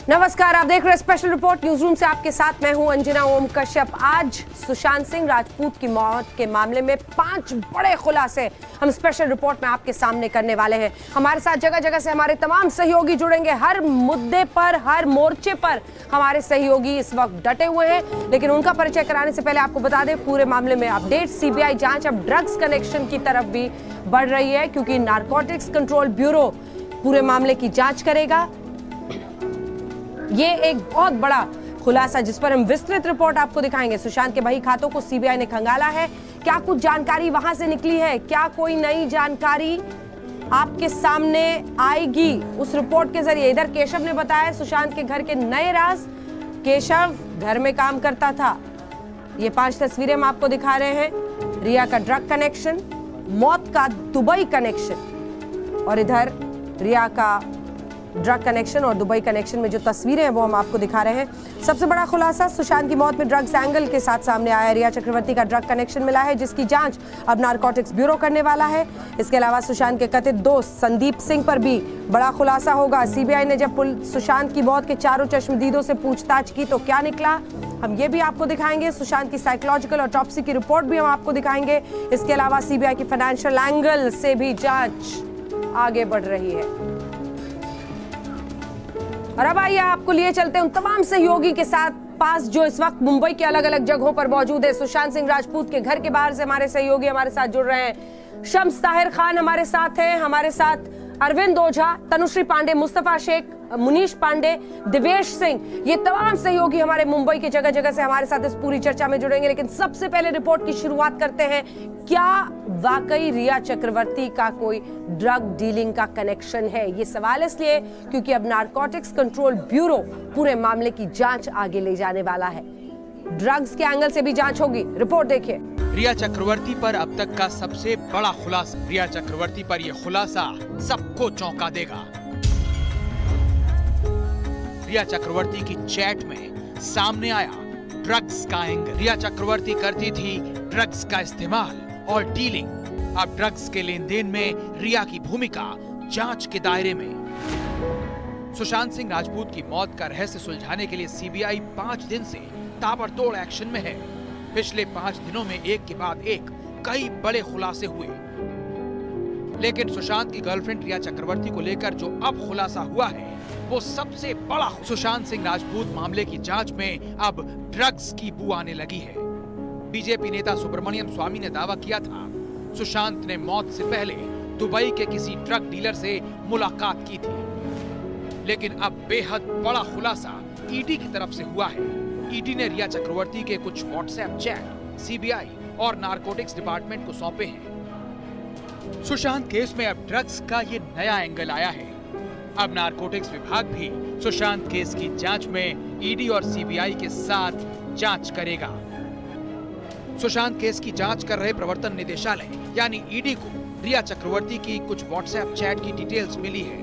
नमस्कार, आप देख रहे हैं स्पेशल रिपोर्ट न्यूज रूम से। आपके साथ मैं हूं अंजना ओम कश्यप। आज सुशांत सिंह राजपूत की मौत के मामले में 5 बड़े खुलासे हम स्पेशल रिपोर्ट में आपके सामने करने वाले हैं। हमारे साथ जगह जगह से हमारे तमाम सहयोगी जुड़ेंगे। हर मुद्दे पर, हर मोर्चे पर हमारे सहयोगी इस वक्त डटे हुए हैं। लेकिन उनका परिचय कराने से पहले आपको बता दें पूरे मामले में अपडेट। सीबीआई जांच अब ड्रग्स कनेक्शन की तरफ भी बढ़ रही है, क्योंकि नारकोटिक्स कंट्रोल ब्यूरो पूरे मामले की जांच करेगा। ये एक बहुत बड़ा खुलासा जिस पर हम विस्तृत रिपोर्ट आपको दिखाएंगे। सुशांत के बही खातों को सीबीआई ने खंगाला है। क्या कुछ जानकारी वहां से निकली है? क्या कोई नई जानकारी आपके सामने आएगी उस रिपोर्ट के जरिए? इधर केशव ने बताया सुशांत के घर के नए राज। केशव घर में काम करता था। ये 5 तस्वीरें हम आपको दिखा रहे हैं। रिया का ड्रग कनेक्शन, मौत का दुबई कनेक्शन, और इधर रिया का ड्रग कनेक्शन और दुबई कनेक्शन में जो तस्वीरें हैं वो हम आपको दिखा रहे हैं। सबसे बड़ा खुलासा सुशांत की मौत में ड्रग्स एंगल के साथ सामने आया है। रिया चक्रवर्ती का ड्रग कनेक्शन मिला है, जिसकी जांच अब नारकोटिक्स ब्यूरो करने वाला है। इसके अलावा सुशांत के कथित दोस्त संदीप सिंह पर भी बड़ा खुलासा होगा। सीबीआई ने जब सुशांत की मौत के चारों चश्मदीदों से पूछताछ की तो क्या निकला, हम ये भी आपको दिखाएंगे। सुशांत की साइकोलॉजिकल ऑटोप्सी की रिपोर्ट भी हम आपको दिखाएंगे। इसके अलावा सीबीआई की फाइनेंशियल एंगल से भी जांच आगे बढ़ रही है। और अब आइए आपको लिए चलते हैं उन तमाम सहयोगी के साथ पास जो इस वक्त मुंबई के अलग अलग जगहों पर मौजूद है। सुशांत सिंह राजपूत के घर के बाहर से हमारे सहयोगी हमारे साथ जुड़ रहे हैं। शम्स ताहिर खान हमारे साथ हैं, हमारे साथ अरविंद ओझा, तनुश्री पांडे, मुस्तफा शेख, मुनीश पांडे, दिवेश सिंह, ये तमाम सहयोगी हमारे मुंबई के जगह जगह से हमारे साथ इस पूरी चर्चा में जुड़ेंगे। लेकिन सबसे पहले रिपोर्ट की शुरुआत करते हैं। क्या वाकई रिया चक्रवर्ती का कोई ड्रग डीलिंग का कनेक्शन है? ये सवाल इसलिए क्योंकि अब नारकोटिक्स कंट्रोल ब्यूरो पूरे मामले की जांच आगे ले जाने वाला है। ड्रग्स के एंगल से भी जांच होगी। रिपोर्ट देखिए। रिया चक्रवर्ती पर अब तक का सबसे बड़ा खुलासा। रिया चक्रवर्ती पर यह खुलासा सबको चौंका देगा। रिया चक्रवर्ती की चैट में सामने आया ड्रग्स का एंगल। रिया चक्रवर्ती करती थी ड्रग्स का इस्तेमाल और डीलिंग। अब ड्रग्स के लेन देन में रिया की भूमिका जांच के दायरे में। सुशांत सिंह राजपूत की मौत का रहस्य सुलझाने के लिए सीबीआई 5 दिन से ताबड़तोड़ एक्शन में है। पिछले 5 दिनों में एक के बाद एक कई बड़े खुलासे हुए। लेकिन सुशांत की गर्लफ्रेंड रिया चक्रवर्ती को लेकर जो अब खुलासा हुआ है वो सबसे बड़ा। सुशांत सिंह राजपूत मामले की जांच में अब ड्रग्स की बू आने लगी है। बीजेपी नेता सुब्रमण्यम स्वामी ने दावा किया था सुशांत ने मौत से पहले दुबई के किसी ड्रग डीलर से मुलाकात की थी। लेकिन अब बेहद बड़ा खुलासा ईडी की तरफ से हुआ है। ईडी ने रिया चक्रवर्ती के कुछ व्हाट्सएप चैट सीबीआई और नारकोटिक्स डिपार्टमेंट को सौंपे हैं। सुशांत केस में अब ड्रग्स का ये नया एंगल आया है। अब नारकोटिक्स विभाग भी सुशांत केस की जांच में ईडी और सीबीआई के साथ जांच करेगा। सुशांत केस की जांच कर रहे प्रवर्तन निदेशालय यानी ईडी को रिया चक्रवर्ती की कुछ व्हाट्सएप चैट की डिटेल्स मिली है।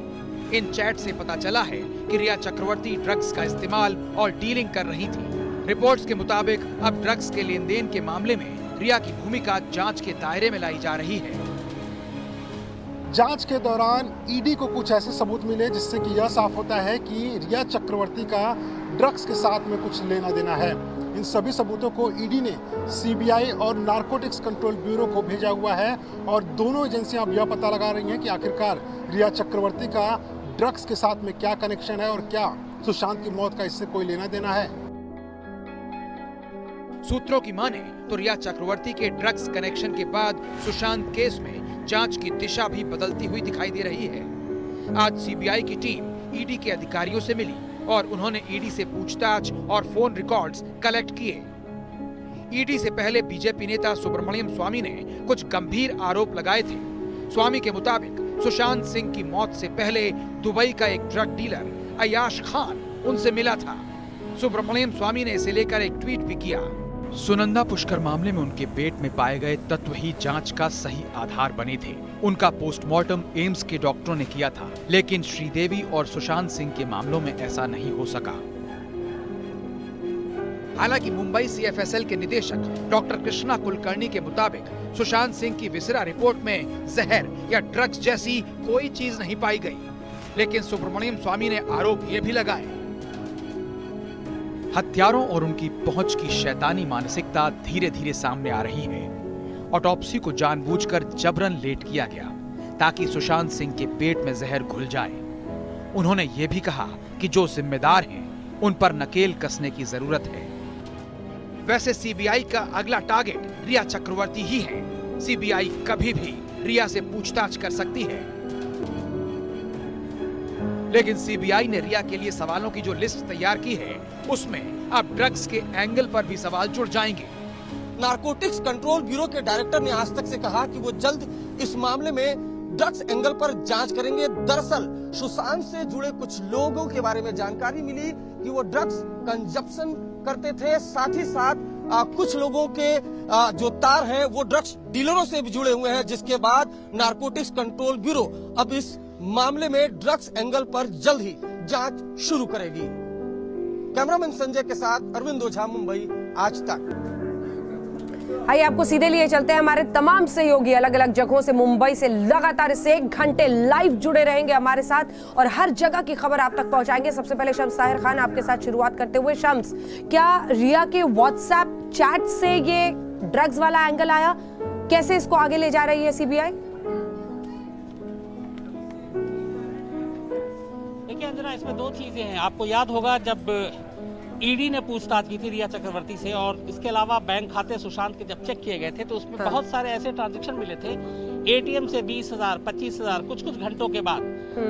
इन चैट से पता चला है कि रिया चक्रवर्ती ड्रग्स का इस्तेमाल और डीलिंग कर रही थी। रिपोर्ट्स के मुताबिक अब ड्रग्स के लेन देन के मामले में रिया की भूमिका जांच के दायरे में लाई जा रही है। जांच के दौरान ईडी को कुछ ऐसे सबूत मिले जिससे कि यह साफ होता है कि रिया चक्रवर्ती का ड्रग्स के साथ में कुछ लेना देना है। इन सभी सबूतों को ईडी ने सीबीआई और नारकोटिक्स कंट्रोल ब्यूरो को भेजा हुआ है और दोनों एजेंसियां अब यह पता लगा रही हैं कि आखिरकार रिया चक्रवर्ती का ड्रग्स के साथ में क्या कनेक्शन है और क्या सुशांत की मौत का इससे कोई लेना देना है। सूत्रों की माने तो रिया चक्रवर्ती के ड्रग्स कनेक्शन के बाद सुशांत केस में जांच की दिशा भी बदलती हुई दिखाई दे रही है। आज सीबीआई की टीम ईडी के अधिकारियों से मिली और उन्होंने ईडी से पूछताछ और फोन रिकॉर्ड्स कलेक्ट किए। ईडी से पहले बीजेपी नेता सुब्रमण्यम स्वामी ने कुछ गंभीर आरोप लगाए थे। स्वामी के मुताबिक सुशांत सिंह की मौत से पहले दुबई का एक ड्रग डीलर अयाश खान उनसे मिला था। सुब्रमण्यम स्वामी ने इसे लेकर एक ट्वीट भी किया। सुनंदा पुष्कर मामले में उनके पेट में पाए गए तत्व ही जांच का सही आधार बने थे। उनका पोस्टमार्टम एम्स के डॉक्टरों ने किया था, लेकिन श्रीदेवी और सुशांत सिंह के मामलों में ऐसा नहीं हो सका। हालांकि मुंबई सीएफएसएल के निदेशक डॉक्टर कृष्णा कुलकर्णी के मुताबिक सुशांत सिंह की विसरा रिपोर्ट में जहर या ड्रग्स जैसी कोई चीज नहीं पाई गई। लेकिन सुब्रमण्यम स्वामी ने आरोप ये भी लगाए हत्यारों और उनकी पहुंच की शैतानी मानसिकता धीरे धीरे सामने आ रही है। ऑटोप्सी को जानबूझकर जबरन लेट किया गया ताकि सुशांत सिंह के पेट में जहर घुल जाए। उन्होंने ये भी कहा कि जो जिम्मेदार हैं उन पर नकेल कसने की जरूरत है। वैसे सीबीआई का अगला टारगेट रिया चक्रवर्ती ही है। सीबीआई कभी भी रिया से पूछताछ कर सकती है, लेकिन सीबीआई ने रिया के लिए सवालों की जो लिस्ट तैयार की है उसमें अब ड्रग्स के एंगल पर भी सवाल जुड़ जाएंगे। नारकोटिक्स कंट्रोल ब्यूरो के डायरेक्टर ने आज तक से कहा कि वो जल्द इस मामले में ड्रग्स एंगल पर जांच करेंगे। दरअसल सुशांत से जुड़े कुछ लोगों के बारे में जानकारी मिली कि वो ड्रग्स कंजप्शन करते थे, साथ ही साथ कुछ लोगों के जो तार हैं वो ड्रग्स डीलरों से भी जुड़े हुए हैं, जिसके बाद नारकोटिक्स कंट्रोल ब्यूरो अब इस मामले में ड्रग्स एंगल पर जल्द ही जांच शुरू करेगी। कैमरामैन संजय के साथ अरविंद ओझा, मुंबई, आज तक। आइए आपको सीधे लिए चलते हैं। हमारे तमाम सहयोगी अलग अलग जगहों से मुंबई से लगातार इस 1 घंटे लाइव जुड़े रहेंगे हमारे साथ और हर जगह की खबर आप तक पहुंचाएंगे। सबसे पहले शम्स ताहिर खान आपके साथ शुरुआत करते हुए। शम्स, क्या रिया के व्हाट्सएप चैट से ये ड्रग्स वाला एंगल आया? कैसे इसको आगे ले जा रही है सीबीआई? देखिए अंजना, इसमें 2 चीजें हैं। आपको याद होगा जब ईडी ने पूछताछ की थी रिया चक्रवर्ती से, और इसके अलावा बैंक खाते सुशांत के जब चेक किए गए थे तो उसमें बहुत सारे ऐसे ट्रांजैक्शन मिले थे एटीएम से 20,000, 25,000 कुछ घंटों के बाद,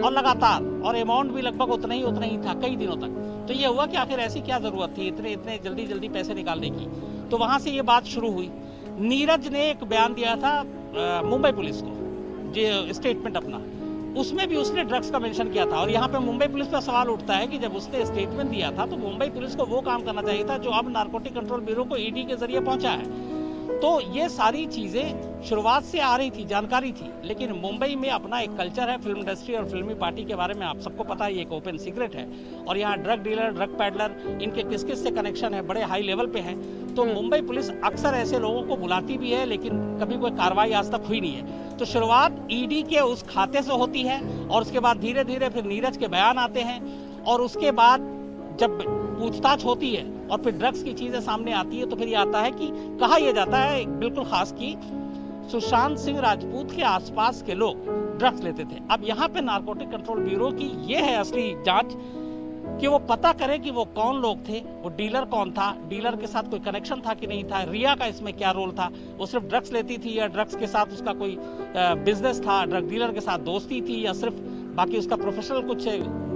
और लगातार, और अमाउंट भी लगभग उतना ही था कई दिनों तक। तो ये हुआ कि आखिर ऐसी क्या जरूरत थी इतने जल्दी पैसे निकालने की। तो वहां से ये बात शुरू हुई। नीरज ने एक बयान दिया था मुंबई पुलिस को, जो स्टेटमेंट अपना, उसमें भी उसने ड्रग्स का मेंशन किया था। और यहाँ पे मुंबई पुलिस का सवाल उठता है कि जब उसने स्टेटमेंट दिया था तो मुंबई पुलिस को वो काम करना चाहिए था जो अब नारकोटिक कंट्रोल ब्यूरो को ईडी के जरिए पहुंचा है। तो ये सारी चीजें शुरुआत से आ रही थी, जानकारी थी, लेकिन मुंबई में अपना एक कल्चर है, फिल्म इंडस्ट्री और फिल्मी पार्टी के बारे में आप सबको पता है, ये एक ओपन सीक्रेट है। और यहाँ ड्रग डीलर, ड्रग पैडलर, इनके किस किस से कनेक्शन है, बड़े हाई लेवल पे हैं। तो मुंबई पुलिस अक्सर ऐसे लोगों को बुलाती भी है, लेकिन कभी कोई कार्रवाई आज तक हुई नहीं है। तो शुरुआत ईडी के उस खाते से होती है और उसके बाद धीरे धीरे फिर नीरज के बयान आते हैं, और उसके बाद जब पूछताछ होती है और फिर ड्रग्स की चीजें सामने आती है तो फिर ये आता है कि कहा यह जाता है बिल्कुल खास कि सुशांत सिंह राजपूत के आसपास के लोग ड्रग्स लेते थे। अब यहाँ पे नारकोटिक कंट्रोल ब्यूरो की ये है असली जांच कि वो पता करे कि वो कौन लोग थे, वो डीलर कौन था, डीलर के साथ कोई कनेक्शन था कि नहीं था, रिया का इसमें क्या रोल था, वो सिर्फ ड्रग्स लेती थी या ड्रग्स के साथ उसका कोई बिजनेस था, ड्रग डीलर के साथ दोस्ती थी, या सिर्फ बाकी उसका प्रोफेशनल कुछ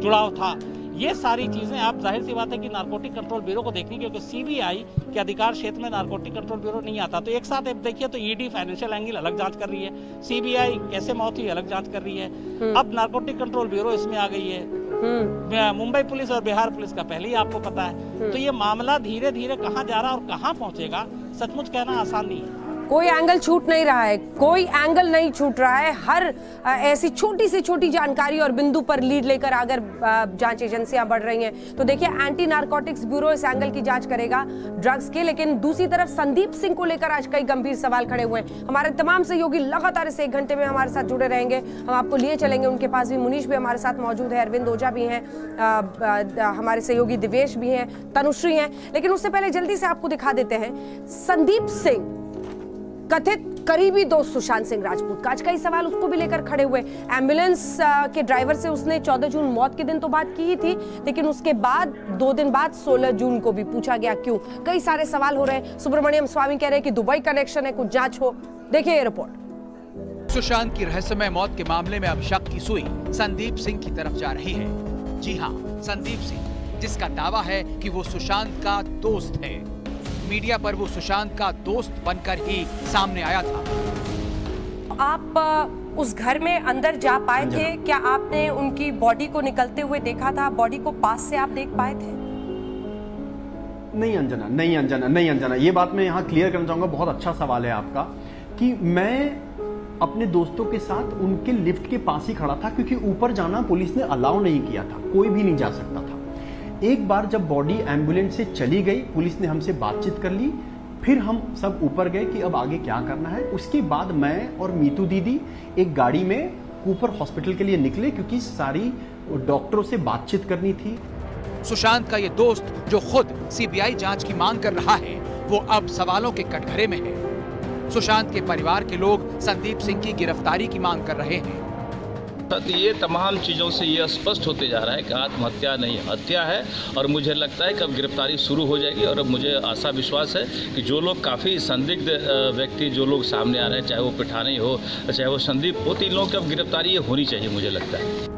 जुड़ाव था। ये सारी चीजें आप जाहिर सी बात है कि नारकोटिक कंट्रोल ब्यूरो को देखनी, क्योंकि सीबीआई के अधिकार क्षेत्र में नारकोटिक कंट्रोल ब्यूरो नहीं आता। तो एक साथ देखिए तो ईडी फाइनेंशियल एंगल अलग जांच कर रही है, सीबीआई कैसे मौत हुई अलग जांच कर रही है, अब नारकोटिक कंट्रोल ब्यूरो इसमें आ गई है, मुंबई पुलिस और बिहार पुलिस का पहले ही आपको पता है। तो ये मामला धीरे धीरे कहाँ जा रहा है और कहाँ पहुंचेगा, सचमुच कहना आसान नहीं है। कोई एंगल छूट नहीं रहा है, कोई एंगल नहीं छूट रहा है। हर ऐसी छोटी से छोटी जानकारी और बिंदु पर लीड लेकर अगर जांच एजेंसियां बढ़ रही हैं तो देखिए एंटी नारकोटिक्स ब्यूरो इस एंगल की जांच करेगा ड्रग्स के। लेकिन दूसरी तरफ संदीप सिंह को लेकर आज कई गंभीर सवाल खड़े हुए हैं। हमारे तमाम सहयोगी लगातार इस 1 घंटे में हमारे साथ जुड़े रहेंगे, हम आपको लिए चलेंगे उनके पास भी। मुनीश भी हमारे साथ मौजूद है, अरविंद ओझा भी हैं, हमारे सहयोगी दिवेश भी हैं, तनुश्री हैं। लेकिन उससे पहले जल्दी से आपको दिखा देते हैं संदीप सिंह, कथित करीबी दोस्त सुशांत सिंह राजपूत का आज कई सवाल उसको भी लेकर खड़े हुए। एम्बुलेंस के ड्राइवर से उसने 14 जून मौत के दिन तो बात की ही थी, लेकिन उसके बाद 2 दिन बाद 16 जून को भी पूछा गया क्यों। कई सारे सवाल हो रहे हैं। सुब्रमण्यम स्वामी कह रहे हैं कि दुबई कनेक्शन है, कुछ जांच हो। देखिए ये रिपोर्ट। सुशांत की रहस्यमय मौत के मामले में अब शक की सुई संदीप सिंह की तरफ जा रही है। जी हाँ, संदीप सिंह, जिसका दावा है कि वो सुशांत का दोस्त है। मीडिया पर वो सुशांत का दोस्त बनकर ही सामने आया था। आप उस घर में अंदर जा पाए थे? क्या आपने उनकी बॉडी को निकलते हुए देखा था? बॉडी को पास से आप देख पाए थे? नहीं अंजना, ये बात मैं यहाँ क्लियर करना चाहूंगा। बहुत अच्छा सवाल है आपका कि मैं अपने दोस्तों के साथ उनके लिफ्ट के पास ही खड़ा था, क्योंकि ऊपर जाना पुलिस ने अलाउ नहीं किया था, कोई भी नहीं जा सकता था। एक बार जब बॉडी एम्बुलेंस से चली गई, पुलिस ने हमसे बातचीत कर ली, फिर हम सब ऊपर गए कि अब आगे क्या करना है। उसके बाद मैं और मीतू दीदी एक गाड़ी में ऊपर हॉस्पिटल के लिए निकले, क्योंकि सारी डॉक्टरों से बातचीत करनी थी। सुशांत का ये दोस्त जो खुद सीबीआई जांच की मांग कर रहा है, वो अब सवालों के कटघरे में है। सुशांत के परिवार के लोग संदीप सिंह की गिरफ्तारी की मांग कर रहे हैं। ये तमाम चीज़ों से ये स्पष्ट होते जा रहा है कि आत्महत्या नहीं हत्या है, और मुझे लगता है कि अब गिरफ्तारी शुरू हो जाएगी। और अब मुझे आशा विश्वास है कि जो लोग काफ़ी संदिग्ध व्यक्ति जो लोग सामने आ रहे हैं, चाहे वो पिठानी हो चाहे वो संदीप हो, 3 लोगों की अब गिरफ्तारी होनी चाहिए मुझे लगता है।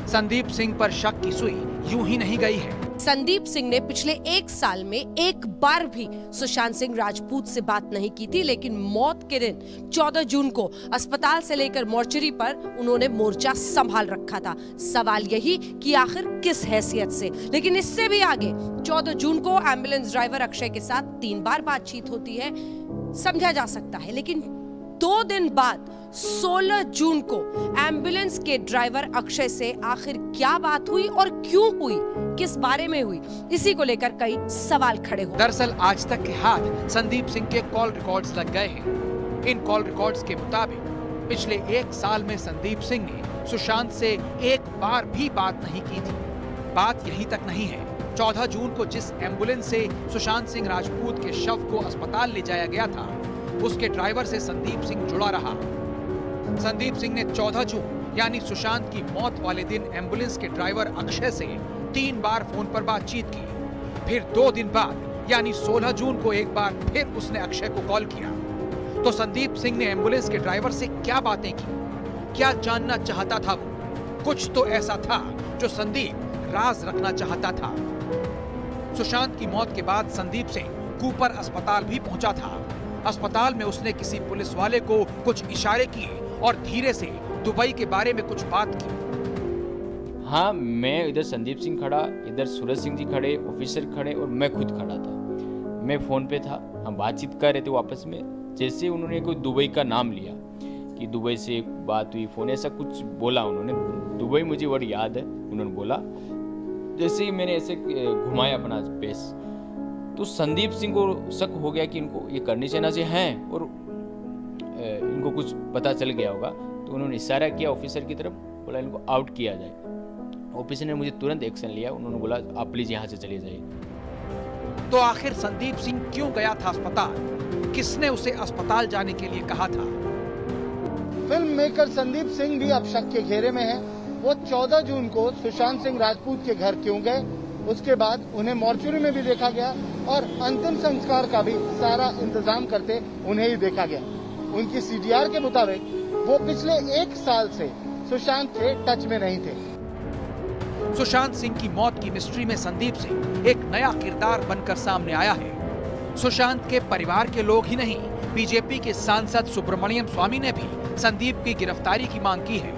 संदीप सिंह पर शक की सुई यूं ही नहीं गई है। संदीप सिंह ने पिछले 1 साल में एक बार भी सुशांत सिंह राजपूत से बात नहीं की थी, लेकिन मौत के दिन 14 जून को अस्पताल से लेकर मोर्चरी पर उन्होंने मोर्चा संभाल रखा था। सवाल यही कि आखिर किस हैसियत से। लेकिन इससे भी आगे 14 जून को एम्बुलेंस ड्राइवर अक्षय के साथ 3 बार बातचीत होती है, समझा जा सकता है। लेकिन 2 दिन बाद 16 जून को एम्बुलेंस के ड्राइवर अक्षय से आखिर क्या बात हुई और क्यों हुई, किस बारे में हुई, इसी को लेकर कई सवाल खड़े हुए। दरअसल आज तक के हाथ संदीप सिंह के कॉल रिकॉर्ड्स लग गए हैं। इन कॉल रिकॉर्ड्स के मुताबिक पिछले 1 साल में संदीप सिंह ने सुशांत से एक बार भी बात नहीं की थी। बात यहीं तक नहीं है, 14 जून को जिस एम्बुलेंस से सुशांत सिंह राजपूत के शव को अस्पताल ले जाया गया था, उसके ड्राइवर से संदीप सिंह जुड़ा रहा। संदीप सिंह ने 14 जून यानी सुशांत की मौत वाले दिन एम्बुलेंस के ड्राइवर अक्षय से 3 बार फोन पर बातचीत की। फिर 2 दिन बाद यानी 16 जून को एक बार फिर उसने अक्षय को कॉल किया। तो संदीप सिंह ने एम्बुलेंस के ड्राइवर से क्या बातें की, क्या जानना चाहता था वो? कुछ तो ऐसा था जो संदीप राज रखना चाहता था। सुशांत की मौत के बाद संदीप सिंह कूपर अस्पताल भी पहुंचा था। अस्पताल में उसने किसी पुलिस वाले को कुछ इशारे किए और धीरे से दुबई के बारे में कुछ बात की। हाँ, मैं इधर संदीप सिंह खड़ा, इधर सूरज सिंह जी खड़े, ऑफिसर खड़े और मैं खुद खड़ा था। मैं फ़ोन पे था, हम बातचीत कर रहे थे आपस में। जैसे उन्होंने कोई दुबई का नाम लिया कि दुबई से बात हुई, फ़ोन ऐसा कुछ बोला उन्होंने। दुबई मुझे वर्ड याद है, उन्होंने बोला। जैसे ही मैंने ऐसे घुमाया अपना पेस, तो संदीप सिंह को शक हो गया कि इनको ये करनी सेना से हैं और इनको कुछ पता चल गया होगा। तो उन्होंने इशारा किया ऑफिसर की तरफ, बोला इनको आउट किया जाए। ऑफिसर ने मुझे तुरंत एक्शन लिया, उन्होंने बोला आप प्लीज यहाँ से चले जाइए। तो आखिर संदीप सिंह क्यों गया था अस्पताल? किसने उसे अस्पताल जाने के लिए कहा था? फिल्म मेकर संदीप सिंह भी अब शक के घेरे में है। वो 14 जून को सुशांत सिंह राजपूत के घर क्यों गए, उसके बाद उन्हें मॉर्चरी में भी देखा गया और अंतिम संस्कार का भी सारा इंतजाम करते उन्हें ही देखा गया। उनकी सीडीआर के मुताबिक वो पिछले 1 साल से सुशांत के टच में नहीं थे। सुशांत सिंह की मौत की मिस्ट्री में संदीप सिंह एक नया किरदार बनकर सामने आया है। सुशांत के परिवार के लोग ही नहीं, बीजेपी के सांसद सुब्रमण्यम स्वामी ने भी संदीप की गिरफ्तारी की मांग की है।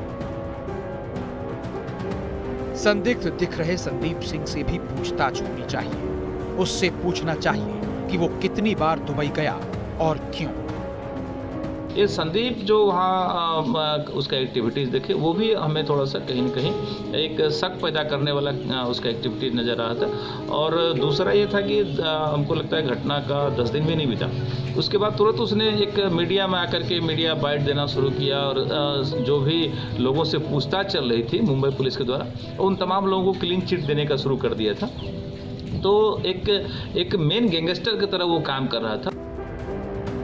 संदिग्ध दिख रहे संदीप सिंह से भी पूछताछ होनी चाहिए। उससे पूछना चाहिए कि वो कितनी बार दुबई गया और क्यों। ये संदीप जो वहाँ उसका एक्टिविटीज देखे, वो भी हमें थोड़ा सा कहीं न कहीं एक शक पैदा करने वाला उसका एक्टिविटीज नजर आ रहा था। और दूसरा ये था कि हमको लगता है घटना का 10 दिन भी नहीं बीता, उसके बाद तुरंत उसने एक मीडिया में आकर के मीडिया बाइट देना शुरू किया और जो भी लोगों से पूछताछ चल रही थी मुंबई पुलिस के द्वारा, उन तमाम लोगों को क्लीन चिट देने का शुरू कर दिया था। तो एक मेन गैंगस्टर की तरह वो काम कर रहा था।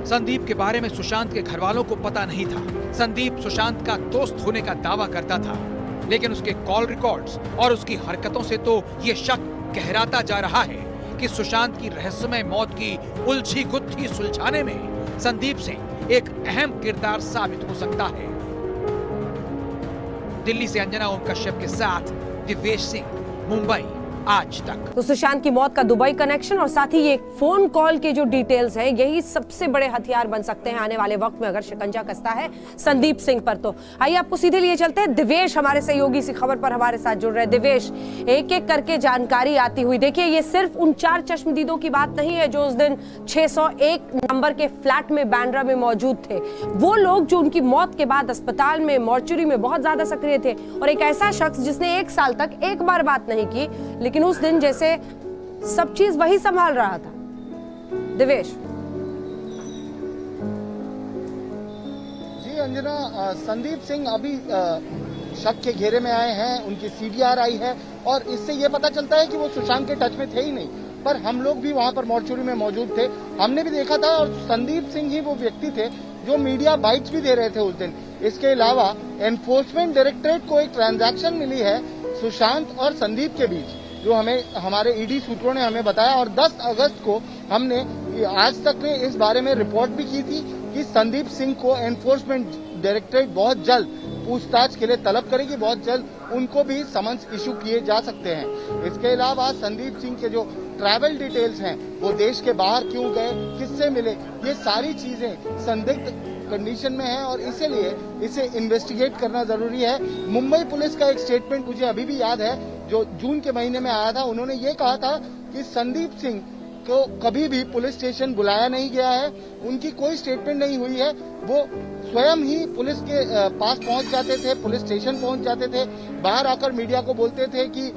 संदीप के बारे में सुशांत के घर वालों को पता नहीं था। संदीप सुशांत का दोस्त होने का दावा करता था, लेकिन उसके कॉल रिकॉर्ड्स और उसकी हरकतों से तो ये शक गहराता जा रहा है कि सुशांत की रहस्यमय मौत की उलझी गुत्थी सुलझाने में संदीप सिंह एक अहम किरदार साबित हो सकता है। दिल्ली से अंजना ओम कश्यप के साथ दिवेश सिंह, मुंबई आज तक। तो सुशांत की मौत का दुबई कनेक्शन और साथ ही ये फोन कॉल के जो डिटेल्स हैं, यही सबसे बड़े हथियार बन सकते हैं आने वाले वक्त में अगर शिकंजा कसता है संदीप सिंह पर। तो आइए आपको सीधे लिए चलते हैं। दिवेश हमारे सहयोगी इसी खबर पर हमारे साथ जुड़ रहे हैं। दिवेश, एक एक करके जानकारी आती हुई, देखिए ये सिर्फ उन 4 चश्मदीदों की बात नहीं है जो उस दिन 601 नंबर के फ्लैट में बांद्रा में मौजूद थे। वो लोग जो उनकी मौत के बाद अस्पताल में मॉर्चरी में बहुत ज्यादा सक्रिय थे, और एक ऐसा शख्स जिसने 1 साल तक एक बार बात नहीं की, लेकिन उस दिन जैसे सब चीज वही संभाल रहा था। दिवेश जी अंजना, संदीप सिंह अभी शक के घेरे में आए हैं, उनकी सीडीआर आई है और इससे ये पता चलता है कि वो सुशांत के टच में थे ही नहीं। पर हम लोग भी वहां पर मॉर्चुरी में मौजूद थे, हमने भी देखा था और संदीप सिंह ही वो व्यक्ति थे जो मीडिया बाइट्स भी दे रहे थे उस दिन। इसके अलावा एनफोर्समेंट डायरेक्टरेट को एक ट्रांजैक्शन मिली है सुशांत और संदीप के बीच, जो हमें हमारे ईडी सूत्रों ने हमें बताया और 10 अगस्त को हमने आज तक ने इस बारे में रिपोर्ट भी की थी कि संदीप सिंह को एनफोर्समेंट डायरेक्टरेट बहुत जल्द पूछताछ के लिए तलब करेगी, बहुत जल्द उनको भी समन्स इशू किए जा सकते हैं। इसके अलावा संदीप सिंह के जो ट्रैवल डिटेल्स हैं, वो देश के बाहर क्यों गए, किससे मिले, ये सारी चीजें संदिग्ध कंडीशन में है और इसीलिए इसे इन्वेस्टिगेट करना जरूरी है। मुंबई पुलिस का एक स्टेटमेंट मुझे अभी भी याद है जो जून के महीने में आया था। उन्होंने ये कहा था कि संदीप सिंह को कभी भी पुलिस स्टेशन बुलाया नहीं गया है, उनकी कोई स्टेटमेंट नहीं हुई है, वो स्वयं ही पुलिस के पास पहुंच जाते थे, पुलिस स्टेशन पहुंच जाते थे, बाहर आकर मीडिया को बोलते थे कि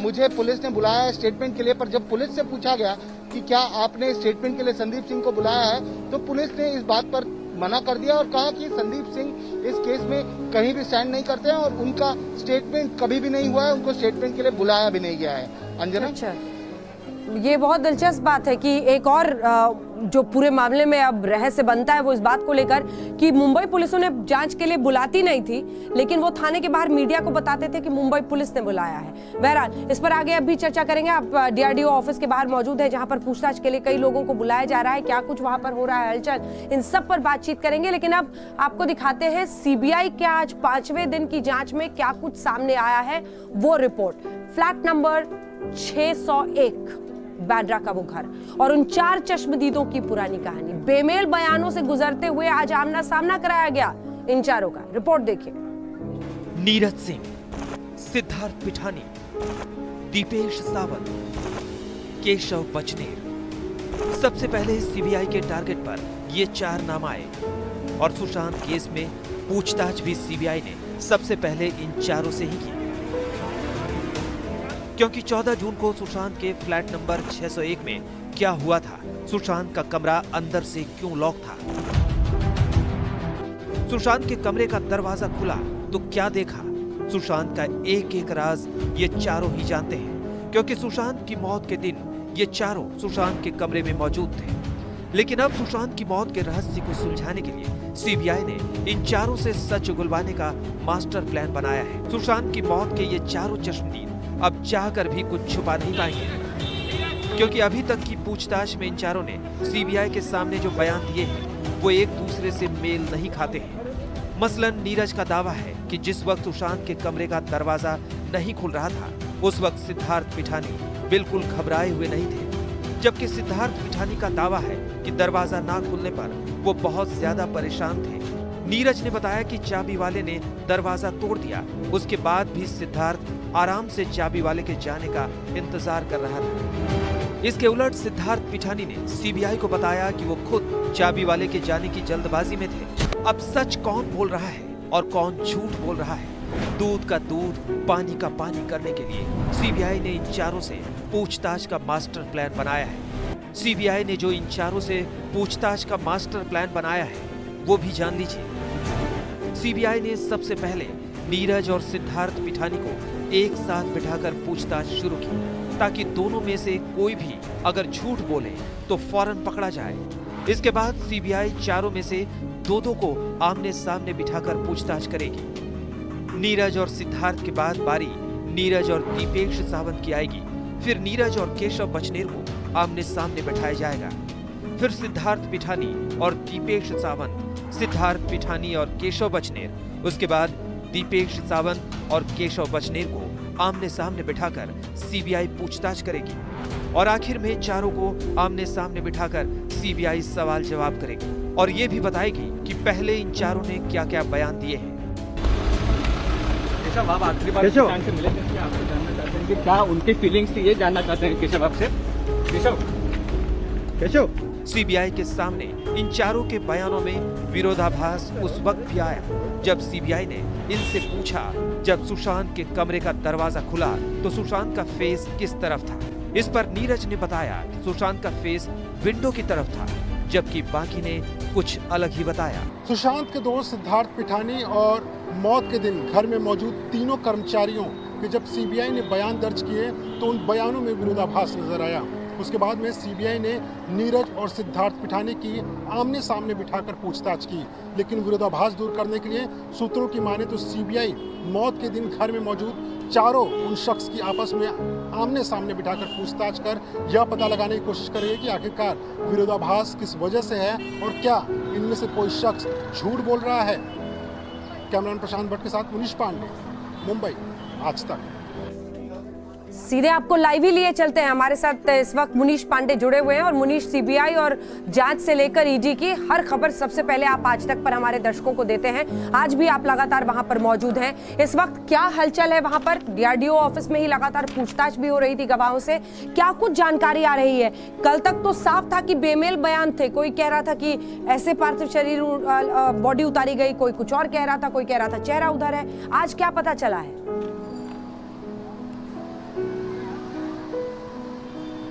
मुझे पुलिस ने बुलाया है स्टेटमेंट के लिए। पर जब पुलिस से पूछा गया कि क्या आपने स्टेटमेंट के लिए संदीप सिंह को बुलाया है, तो पुलिस ने इस बात पर मना कर दिया और कहा कि संदीप सिंह इस केस में कहीं भी स्टैंड नहीं करते हैं और उनका स्टेटमेंट कभी भी नहीं हुआ है, उनको स्टेटमेंट के लिए बुलाया भी नहीं गया है। अंजना, अच्छा, ये बहुत दिलचस्प बात है कि एक और जो पूरे मामले में अब रहस्य बनता है वो इस बात को लेकर कि मुंबई पुलिस उन्हें जांच के लिए बुलाती नहीं थी, लेकिन वो थाने के बाहर मीडिया को बताते थे कि मुंबई पुलिस ने बुलाया है। बहरहाल इस पर आगे अब भी चर्चा करेंगे। आप डीआरडीओ ऑफिस के बाहर मौजूद है जहां पर पूछताछ के लिए कई लोगों को बुलाया जा रहा है, क्या कुछ वहां पर हो रहा है हलचल, इन सब पर बातचीत करेंगे। लेकिन अब आपको दिखाते हैं सीबीआई के आज 5वें दिन की जांच में क्या कुछ सामने आया है वो रिपोर्ट। फ्लैट नंबर 601 बाड्रा का वो घर और उन 4 चश्मदीदों की पुरानी कहानी, बेमेल बयानों से गुजरते हुए आज आमना सामना कराया गया इन चारों का। रिपोर्ट देखिए। नीरज सिंह, सिद्धार्थ पिठानी, दीपेश सावंत, केशव बचनेर, सबसे पहले सीबीआई के टारगेट पर ये 4 नाम आए और सुशांत केस में पूछताछ भी सीबीआई ने सबसे पहले इन चारों से ही की, क्योंकि 14 जून को सुशांत के फ्लैट नंबर 601 में क्या हुआ था, सुशांत का कमरा अंदर से क्यों लॉक था, सुशांत के कमरे का दरवाजा खुला तो क्या देखा, सुशांत का एक एक राज ये चारों ही जानते हैं, क्योंकि सुशांत की मौत के दिन ये चारों सुशांत के कमरे में मौजूद थे। लेकिन अब सुशांत की मौत के रहस्य को सुलझाने के लिए सीबीआई ने इन चारों से सच उगलवाने का मास्टर प्लान बनाया है। सुशांत की मौत के ये चारों चश्मदीद अब चाहकर भी कुछ छुपा नहीं पाएंगे, क्योंकि अभी तक की पूछताछ में इन चारों ने सीबीआई के सामने जो बयान दिए हैं वो एक दूसरे से मेल नहीं खाते हैं। मसलन नीरज का दावा है कि जिस वक्त सुशांत के कमरे का दरवाजा नहीं खुल रहा था उस वक्त सिद्धार्थ पिठानी बिल्कुल घबराए हुए नहीं थे, जबकि सिद्धार्थ पिठानी का दावा है कि दरवाजा ना खुलने पर वो बहुत ज्यादा परेशान थे। नीरज ने बताया कि चाबी वाले ने दरवाजा तोड़ दिया, उसके बाद भी सिद्धार्थ आराम से चाबी वाले के जाने का इंतजार कर रहा था। इसके उलट सिद्धार्थ पिठानी ने सीबीआई को बताया कि वो खुद चाबी वाले के जाने की जल्दबाजी में थे। अब सच कौन बोल रहा है और कौन झूठ बोल रहा है, दूध का दूध पानी का पानी करने के लिए सीबीआई ने इन चारों से पूछताछ का मास्टर प्लान बनाया है। सीबीआई ने जो इन चारों से पूछताछ का मास्टर प्लान बनाया है वो भी जान लीजिए। सीबीआई ने सबसे पहले नीरज और सिद्धार्थ पिठानी को एक साथ बिठाकर पूछताछ शुरू की, ताकि दोनों में से कोई भी अगर झूठ बोले तो फौरन पकड़ा जाए। इसके बाद सीबीआई चारों में से 2-2 को आमने सामने बिठाकर पूछताछ करेगी। नीरज और सिद्धार्थ के बाद बारी नीरज और दीपेश सावंत की आएगी, फिर नीरज और केशव बचनेर को आमने सामने बैठाया जाएगा, फिर सिद्धार्थ पिठानी और दीपेश सावंत, सिद्धार्थ पिठानी और केशव बचनेर, उसके बाद दीपेश सावंत और केशव बचनेर को आमने सामने बिठाकर सीबीआई पूछताछ करेगी और आखिर में चारों को आमने सामने बिठाकर सीबीआई सवाल जवाब करेगी और ये भी बताएगी कि पहले इन चारों ने क्या क्या बयान दिए हैं। केशव, आप आखिरी बार सुशांत से मिले थे, आपसे जानना चाहते हैं कि क्या उनकी फीलिंग्स थी, ये जानना चाहते हैं केशव आपसे। केशव, सीबीआई के सामने इन चारों के बयानों में विरोधाभास उस वक्त भी आया जब सीबीआई ने इनसे पूछा जब सुशांत के कमरे का दरवाजा खुला तो सुशांत का फेस किस तरफ था। इस पर नीरज ने बताया कि सुशांत का फेस विंडो की तरफ था, जबकि बाकी ने कुछ अलग ही बताया। सुशांत के दोस्त सिद्धार्थ पिठानी और मौत के दिन घर में मौजूद तीनों कर्मचारियों के जब सीबीआई ने बयान दर्ज किए तो उन बयानों में विरोधाभास नजर आया। उसके बाद में सीबीआई ने नीरज और सिद्धार्थ पिठानी की आमने सामने बिठाकर पूछताछ की, लेकिन विरोधाभास दूर करने के लिए सूत्रों की माने तो सीबीआई मौत के दिन घर में मौजूद चारों उन शख्स की आपस में आमने सामने बिठाकर पूछताछ कर यह पता लगाने की कोशिश करेगी कि आखिरकार विरोधाभास किस वजह से है और क्या इनमें से कोई शख्स झूठ बोल रहा है। कैमरामैन प्रशांत भट्ट के साथ मुनीश पांडे, मुंबई, आज तक। सीधे आपको लाइव ही लिए चलते हैं। हमारे साथ इस वक्त मुनीश पांडे जुड़े हुए हैं और मुनीश, सीबीआई और जांच से लेकर ईडी की हर खबर सबसे पहले आप आज तक पर हमारे दर्शकों को देते हैं। आज भी आप लगातार वहां पर मौजूद हैं। इस वक्त क्या हलचल है वहां पर? डीआरडीओ ऑफिस में ही लगातार पूछताछ भी हो रही थी गवाहों से। क्या कुछ जानकारी आ रही है? कल तक तो साफ था कि बेमेल बयान थे। कोई कह रहा था कि ऐसे पार्थिव शरीर बॉडी उतारी गई, कोई कुछ और कह रहा था, कोई कह रहा था चेहरा उधर है। आज क्या पता चला है?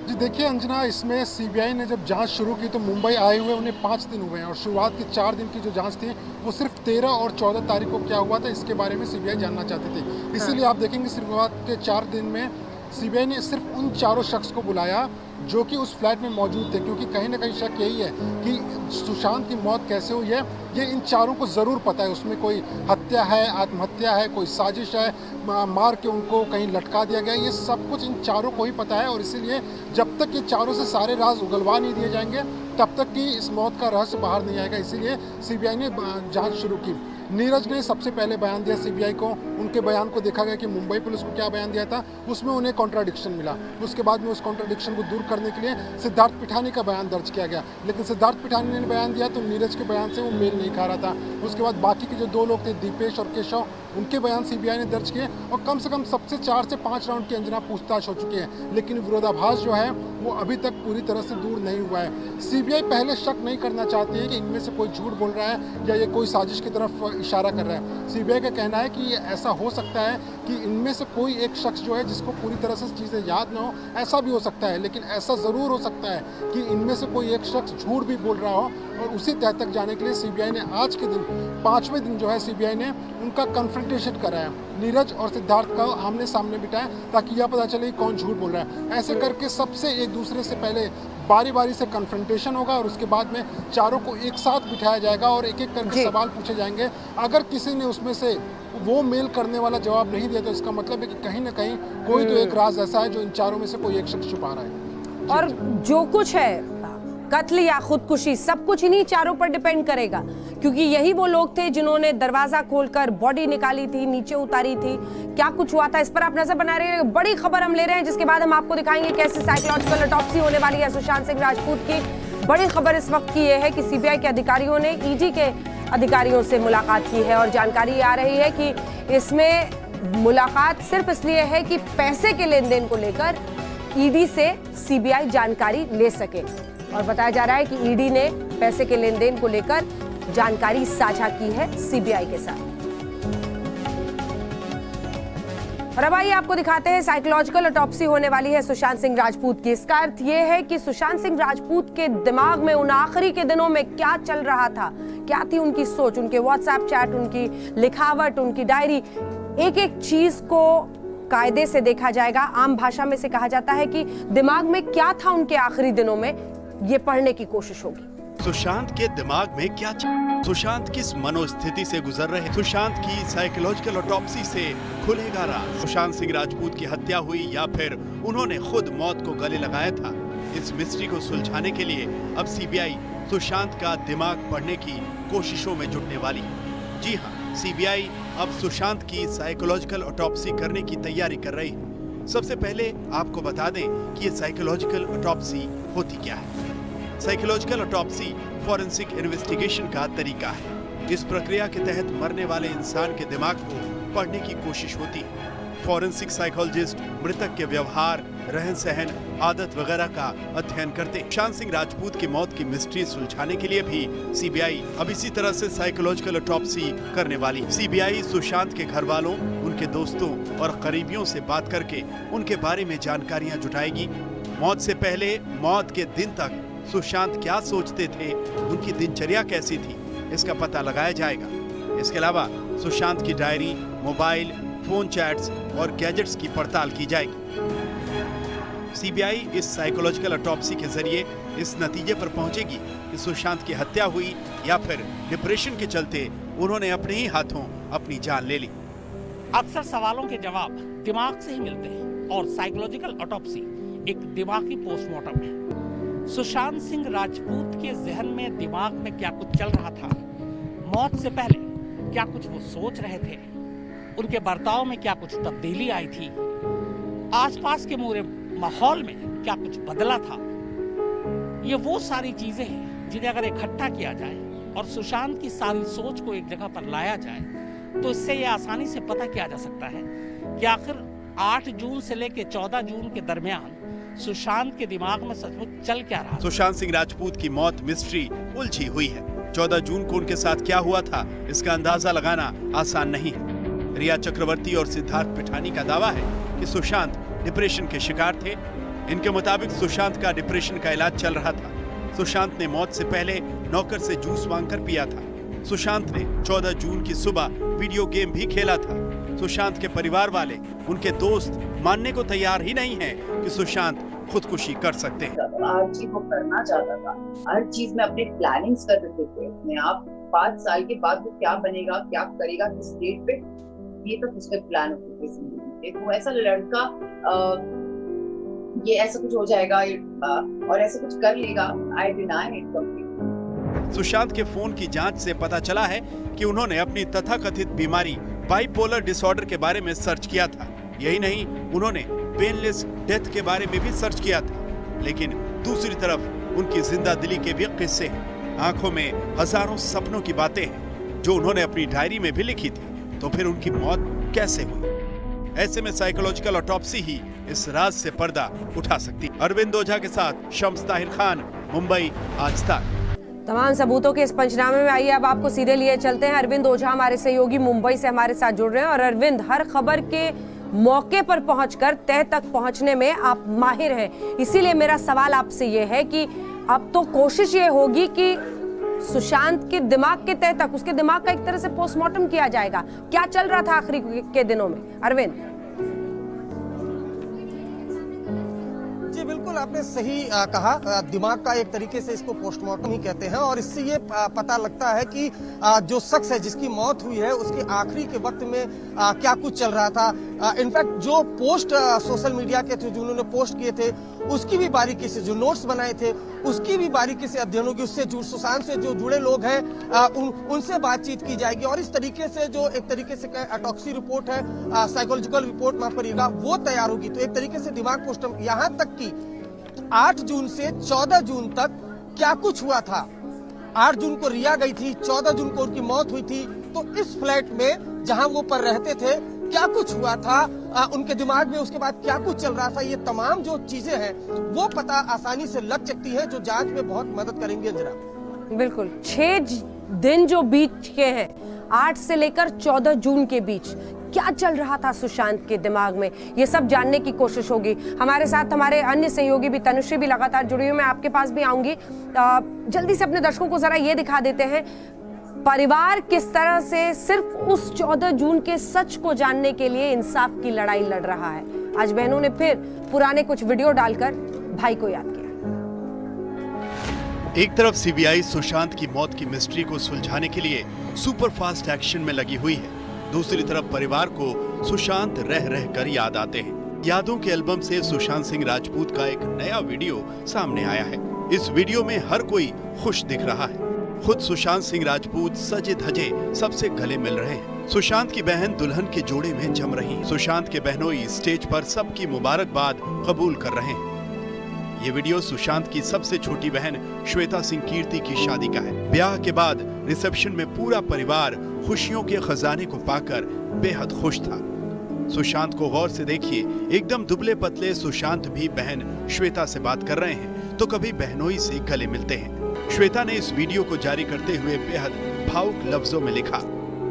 जी देखिए अंजना, इसमें सीबीआई ने जब जांच शुरू की तो मुंबई आए हुए उन्हें 5 दिन हुए हैं और शुरुआत के 4 दिन की जो जांच थी वो सिर्फ 13 और 14 तारीख को क्या हुआ था इसके बारे में सीबीआई जानना चाहती थी। इसीलिए आप देखेंगे शुरुआत के 4 दिन में सीबीआई ने सिर्फ उन चारों शख्स को बुलाया जो कि उस फ्लैट में मौजूद थे, क्योंकि कहीं ना कहीं शक यही है कि सुशांत की मौत कैसे हुई है ये इन चारों को ज़रूर पता है। उसमें कोई हत्या है, आत्महत्या है, कोई साजिश है, मार के उनको कहीं लटका दिया गया, ये सब कुछ इन चारों को ही पता है। और इसीलिए जब तक ये चारों से सारे राज उगलवा नहीं दिए जाएंगे तब तक कि इस मौत का रहस्य बाहर नहीं आएगा। इसीलिए सीबीआई ने जांच शुरू की। नीरज ने सबसे पहले बयान दिया सीबीआई को। उनके बयान को देखा गया कि मुंबई पुलिस को क्या बयान दिया था, उसमें उन्हें कॉन्ट्राडिक्शन मिला। उसके बाद में उस कॉन्ट्राडिक्शन को दूर करने के लिए सिद्धार्थ पिठानी का बयान दर्ज किया गया, लेकिन सिद्धार्थ पिठानी ने बयान दिया तो नीरज के बयान से वो मेल नहीं खा रहा था। उसके बाद बाकी के जो 2 लोग थे, दीपेश और केशव, उनके बयान सीबीआई ने दर्ज किए और कम से कम सबसे 4 से 5 राउंड की अंजना पूछताछ हो चुकी है, लेकिन विरोधाभास जो है वो अभी तक पूरी तरह से दूर नहीं हुआ है। सीबीआई पहले शक नहीं करना चाहती है कि इनमें से कोई झूठ बोल रहा है या ये कोई साजिश की तरफ इशारा कर रहा है। सीबीआई का कहना है कि ये ऐसा हो सकता है कि इनमें से कोई एक शख्स जो है जिसको पूरी तरह से चीज़ें याद न हो, ऐसा भी हो सकता है, लेकिन ऐसा ज़रूर हो सकता है कि इनमें से कोई एक शख्स झूठ भी बोल रहा हो। और उसी तह तक जाने के लिए सीबीआई ने आज के दिन 5वें दिन जो है सीबीआई ने उनका कन्फ्रंटेशन कराया, नीरज और सिद्धार्थ का आमने सामने बिठाया ताकि यह पता चले कौन झूठ बोल रहा है। ऐसे करके सबसे एक दूसरे से पहले बारी बारी से कन्फ्रंटेशन होगा और उसके बाद में चारों को एक साथ बिठाया जाएगा और एक एक करके सवाल पूछे जाएंगे। अगर किसी ने उसमें से वो मेल करने वाला जवाब नहीं दिया तो इसका मतलब है कि कहीं ना कहीं कोई तो एक राज ऐसा है जो इन चारों में से कोई एक शख्स छुपा रहा है। और जो कुछ है, कत्ल या खुदकुशी, सब कुछ इन्हीं चारों पर डिपेंड करेगा, क्योंकि यही वो लोग थे जिन्होंने दरवाजा खोलकर बॉडी निकाली थी, नीचे उतारी थी। क्या कुछ हुआ था इस पर आप नजर बना रहे हैं। बड़ी खबर हम ले रहे हैं जिसके बाद हम आपको दिखाएंगे कैसे साइकोलॉजिकल ऑटोप्सी होने वाली है सुशांत सिंह राजपूत की। बड़ी खबर इस वक्त की यह है कि सीबीआई के अधिकारियों ने ईडी के अधिकारियों से मुलाकात की है और जानकारी आ रही है कि इसमें मुलाकात सिर्फ इसलिए है कि पैसे के लेन देन को लेकर ईडी से सीबीआई जानकारी ले सके। और बताया जा रहा है कि ईडी ने पैसे के लेन देन को लेकर जानकारी साझा की है सीबीआई के साथ। और अब आइए आपको दिखाते हैं साइकोलॉजिकल ऑटोप्सी होने वाली है सुशांत सिंह राजपूत की। इसका अर्थ यह है कि सुशांत सिंह राजपूत के दिमाग में उन आखिरी के दिनों में क्या चल रहा था, क्या थी उनकी सोच, उनके व्हाट्सएप चैट, उनकी लिखावट, उनकी डायरी, एक एक चीज को कायदे से देखा जाएगा। आम भाषा में से कहा जाता है कि दिमाग में क्या था उनके आखिरी दिनों में, ये पढ़ने की कोशिश होगी। सुशांत के दिमाग में क्या सुशांत किस मनोस्थिति से गुजर रहे, सुशांत की साइकोलॉजिकल ऑटोप्सी से खुलेगा राज। सुशांत सिंह राजपूत की हत्या हुई या फिर उन्होंने खुद मौत को गले लगाया था, इस मिस्ट्री को सुलझाने के लिए अब सीबीआई सुशांत का दिमाग पढ़ने की कोशिशों में जुटने वाली है। जी हाँ, सीबीआई अब सुशांत की साइकोलॉजिकल ऑटोप्सी करने की तैयारी कर रही है। सबसे पहले आपको बता दें कि ये साइकोलॉजिकल ऑटोप्सी होती क्या है। साइकोलॉजिकल ऑटोप्सी फॉरेंसिक इन्वेस्टिगेशन का तरीका है। इस प्रक्रिया के तहत मरने वाले इंसान के दिमाग को पढ़ने की कोशिश होती है। फॉरेंसिक साइकोलॉजिस्ट मृतक के व्यवहार, रहन सहन, आदत वगैरह का अध्ययन करते हैं। सुशांत सिंह राजपूत की मौत की मिस्ट्री सुलझाने के लिए भी सीबीआई अब इसी तरह से साइकोलॉजिकल ऑटोप्सी करने वाली। सीबीआई सुशांत के घर वालों, उनके दोस्तों और करीबियों से बात करके उनके बारे में जानकारियां जुटाएगी। मौत से पहले, मौत के दिन तक सुशांत क्या सोचते थे, उनकी दिनचर्या कैसी थी, इसका पता लगाया जाएगा। इसके अलावा सुशांत की डायरी, मोबाइल, फोन चैट्स और गैजेट्स की पड़ताल की जाएगी। सीबीआई इस साइकोलॉजिकल ऑटोप्सी के जरिए इस नतीजे पर पहुंचेगी कि सुशांत की हत्या हुई या फिर डिप्रेशन के चलते उन्होंने अपने ही हाथों अपनी जान ले ली। अक्सर सवालों के जवाब दिमाग से ही मिलते हैं और साइकोलॉजिकल ऑटोप्सी एक दिमागी पोस्टमार्टम है। सुशांत सिंह राजपूत के जहन में, दिमाग में क्या कुछ चल रहा था, मौत से पहले क्या कुछ वो सोच रहे थे, उनके बर्ताव में क्या कुछ तब्दीली आई थी, आसपास के पूरे माहौल में क्या कुछ बदला था, ये वो सारी चीजें हैं जिन्हें अगर इकट्ठा किया जाए और सुशांत की सारी सोच को एक जगह पर लाया जाए तो इससे ये आसानी से पता किया जा सकता है कि आखिर 8 जून से लेकर 14 जून के दरमियान सुशांत के दिमाग में सचमुच चल क्या रहा। सुशांत सिंह राजपूत की मौत मिस्ट्री उलझी हुई है। 14 जून को उनके साथ क्या हुआ था, इसका अंदाजा लगाना आसान नहीं है। रिया चक्रवर्ती और सिद्धार्थ पिठानी का दावा है कि सुशांत डिप्रेशन के शिकार थे। इनके मुताबिक सुशांत का डिप्रेशन का इलाज चल रहा था। सुशांत ने मौत से पहले नौकर से जूस मांगकर पिया था। सुशांत ने 14 जून की सुबह वीडियो गेम भी खेला था। सुशांत के परिवार वाले, उनके दोस्त मानने को तैयार ही नहीं हैं कि सुशांत खुदकुशी कर सकते हैं। हर चीज वो करना चाहता था, हर चीज में अपने प्लानिंग्स कर रहे थे अपने आप। 5 साल के बाद वो क्या बनेगा, क्या करेगा, किस स्टेट पे, ये तक उसके प्लान होते थे। तो ऐसा लड़का ये ऐसा कुछ हो जाएगा और ऐसा कुछ कर लेगा, I deny it completely. Sushant के फोन की जांच से पता चला है कि उन्होंने अपनी तथाकथित बीमारी बाइपोलर डिसऑर्डर के बारे में सर्च किया था। यही नहीं, उन्होंने पेनलेस डेथ के बारे में भी सर्च किया था। लेकिन दूसरी तरफ उनकी जिंदा दिली के भी किस्से हैं। आंखों में हजारों सपनों की बातें हैं जो उन्होंने अपनी डायरी में भी लिखी थी। तो फिर उनकी मौत कैसे हुई? ऐसे में साइकोलॉजिकल ऑटोप्सी ही इस राज से पर्दा उठा सकती है। अरविंद ओझा के साथ शम्स ताहिर खान, मुंबई, आज तक। तमाम सबूतों के इस पंचनामे में आइए अब आपको सीधे लिए चलते हैं। अरविंद ओझा हमारे सहयोगी मुंबई से हमारे साथ जुड़ रहे हैं। और अरविंद, हर खबर के मौके पर पहुंचकर तह तक पहुंचने में आप माहिर हैं, इसीलिए मेरा सवाल आपसे ये है कि अब तो कोशिश ये होगी कि सुशांत के दिमाग के तह तक, उसके दिमाग का एक तरह से पोस्टमार्टम किया जाएगा। क्या चल रहा था आखिरी के दिनों में अरविंद? जी बिल्कुल, आपने सही कहा। दिमाग का एक तरीके से इसको पोस्टमार्टम ही कहते हैं और इससे ये पता लगता है कि जो शख्स है जिसकी मौत हुई है उसके आखिरी के वक्त में क्या कुछ चल रहा था। इनफैक्ट जो पोस्ट सोशल मीडिया के थे, जो उन्होंने पोस्ट किए थे, उसकी भी बारीकी से, जो नोट्स बनाए थे उसकी भी बारीकी से अध्ययन होगी। उससे सुशांत से जो जुड़े लोग हैं उनसे बातचीत की जाएगी और इस तरीके से जो एक तरीके से ऑटोप्सी रिपोर्ट है, साइकोलॉजिकल रिपोर्ट माफ करिएगा, वो तैयार होगी। तो एक तरीके से दिमाग पोस्टमार्टम, यहाँ तक कि 8 जून से 14 जून तक क्या कुछ हुआ था। 8 जून को रिया गई थी, 14 जून को उनकी मौत हुई थी। तो इस फ्लैट में जहां वो पर रहते थे क्या कुछ हुआ था, उनके दिमाग में उसके बाद क्या कुछ चल रहा था, ये तमाम जो चीजें हैं वो पता आसानी से लग सकती है, जो जांच में बहुत मदद करेंगे। जरा बिल्कुल, 6 दिन जो बीच के हैं, 8 से लेकर 14 जून के बीच क्या चल रहा था सुशांत के दिमाग में, ये सब जानने की कोशिश होगी। हमारे साथ हमारे अन्य सहयोगी भी, तनुश्री भी लगातार जुड़ी हुई, मैं आपके पास भी आऊंगी। जल्दी से अपने दर्शकों को जरा ये दिखा देते हैं परिवार किस तरह से सिर्फ उस 14 जून के सच को जानने के लिए इंसाफ की लड़ाई लड़ रहा है। आज बहनों ने फिर पुराने कुछ वीडियो डालकर भाई को याद किया। एक तरफ सीबीआई सुशांत की मौत की मिस्ट्री को सुलझाने के लिए सुपर फास्ट एक्शन में लगी हुई है, दूसरी तरफ परिवार को सुशांत रह रह कर याद आते हैं। यादों के एल्बम से सुशांत सिंह राजपूत का एक नया वीडियो सामने आया है। इस वीडियो में हर कोई खुश दिख रहा है। खुद सुशांत सिंह राजपूत सजे धजे सबसे गले मिल रहे हैं। सुशांत की बहन दुल्हन के जोड़े में जम रही। सुशांत के बहनोई स्टेज पर सबकी मुबारकबाद कबूल कर रहे हैं। ये वीडियो सुशांत की सबसे छोटी बहन श्वेता सिंह कीर्ति की शादी का है। ब्याह के बाद रिसेप्शन में पूरा परिवार खुशियों के खजाने को पाकर बेहद खुश था। सुशांत को गौर से देखिए, एकदम दुबले पतले सुशांत भी बहन श्वेता से बात कर रहे हैं तो कभी बहनोई से गले मिलते हैं। श्वेता ने इस वीडियो को जारी करते हुए बेहद भावुक लफ्जों में लिखा,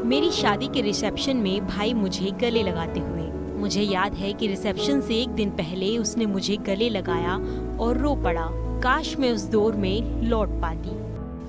मेरी शादी के रिसेप्शन में भाई मुझे गले लगाते हुए, मुझे याद है कि रिसेप्शन से एक दिन पहले उसने मुझे गले लगाया और रो पड़ा। काश मैं उस दौर में लौट पाती।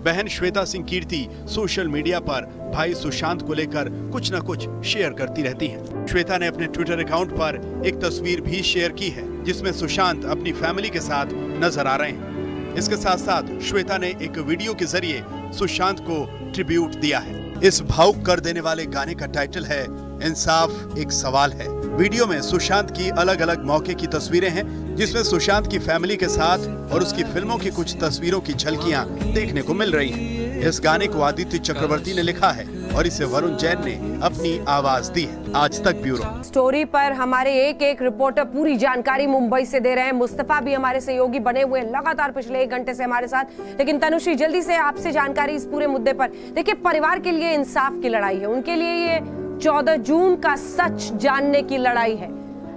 बहन श्वेता सिंह कीर्ति सोशल मीडिया पर भाई सुशांत को लेकर कुछ न कुछ शेयर करती रहती हैं। श्वेता ने अपने ट्विटर अकाउंट पर एक तस्वीर भी शेयर की है जिसमें सुशांत अपनी फैमिली के साथ नजर आ रहे हैं। इसके साथ साथ श्वेता ने एक वीडियो के जरिए सुशांत को ट्रिब्यूट दिया है। इस भावुक कर देने वाले गाने का टाइटल है इंसाफ एक सवाल है। वीडियो में सुशांत की अलग अलग मौके की तस्वीरें हैं जिसमें सुशांत की फैमिली के साथ और उसकी फिल्मों की कुछ तस्वीरों की झलकियां देखने को मिल रही हैं। इस गाने को आदित्य चक्रवर्ती ने लिखा है और इसे वरुण जैन ने अपनी आवाज दी है। आज तक ब्यूरो स्टोरी पर हमारे एक रिपोर्टर पूरी जानकारी मुंबई से दे रहे हैं। मुस्तफा भी हमारे सहयोगी बने हुए हैं लगातार पिछले 1 घंटे से हमारे साथ। लेकिन तनुश्री, जल्दी से आपसे जानकारी इस पूरे मुद्दे पर। देखिए, परिवार के लिए इंसाफ की लड़ाई है, उनके लिए ये 14 जून का सच जानने की लड़ाई है।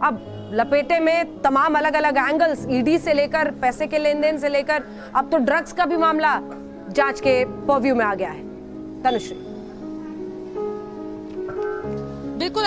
अब लपेटे में तमाम अलग अलग एंगल्स, ईडी से लेकर पैसे के लेन देन से लेकर अब तो ड्रग्स का भी मामला जांच के पर्व्यू में आ गया है। तनुश्री। बिल्कुल